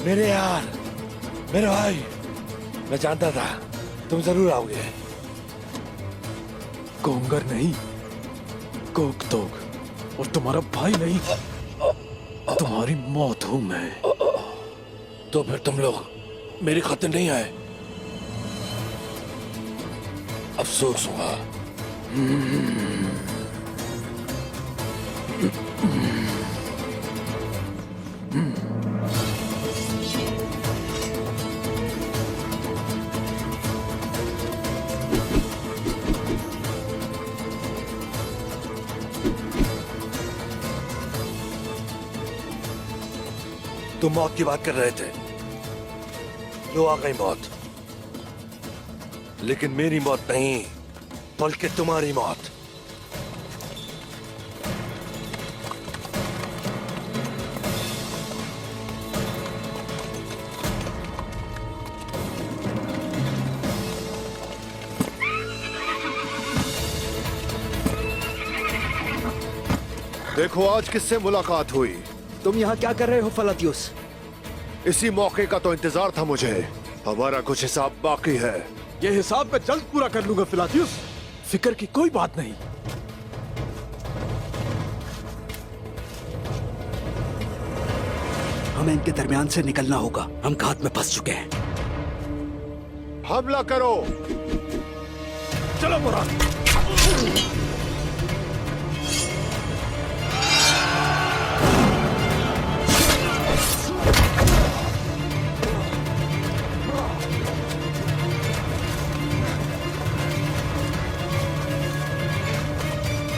मेरे यार, मेरे भाई, मैं जानता था तुम जरूर आओगे। कोंगर नहीं, कोकतोग, और तुम्हारा भाई नहीं, तुम्हारी मौत हूं मैं। तो फिर तुम लोग मेरी खातिर नहीं आए? अफसोस हुआ। तुम मौत की बात कर रहे थे, लो आ गई मौत। लेकिन मेरी मौत नहीं, बल्कि तुम्हारी मौत। देखो आज किससे मुलाकात हुई। तुम यहाँ क्या कर रहे हो फलातियुस? इसी मौके का तो इंतजार था मुझे। हमारा कुछ हिसाब बाकी है। ये हिसाब मैं जल्द पूरा कर लूंगा फिलातियुस, फिक्र की कोई बात नहीं। हमें इनके दरमियान से निकलना होगा, हम घात में फंस चुके हैं। हमला करो। चलो मुराद।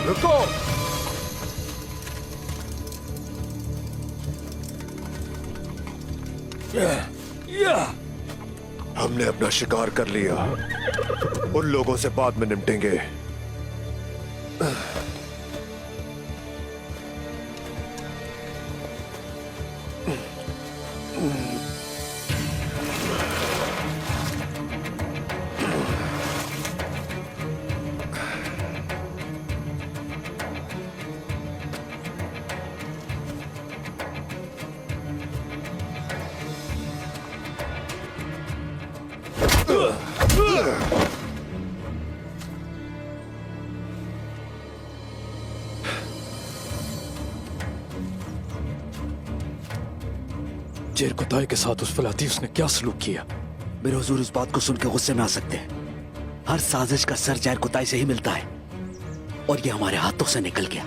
रुको। हमने अपना शिकार कर लिया, उन लोगों से बाद में निपटेंगे। जेरकुताई के साथ उस फिलातियुस ने क्या सलूक किया? मेरे हुजूर इस बात को सुन के गुस्से में आ सकते हैं। हर साजिश का सर जेरकुताई से ही मिलता है, और ये हमारे हाथों से निकल गया।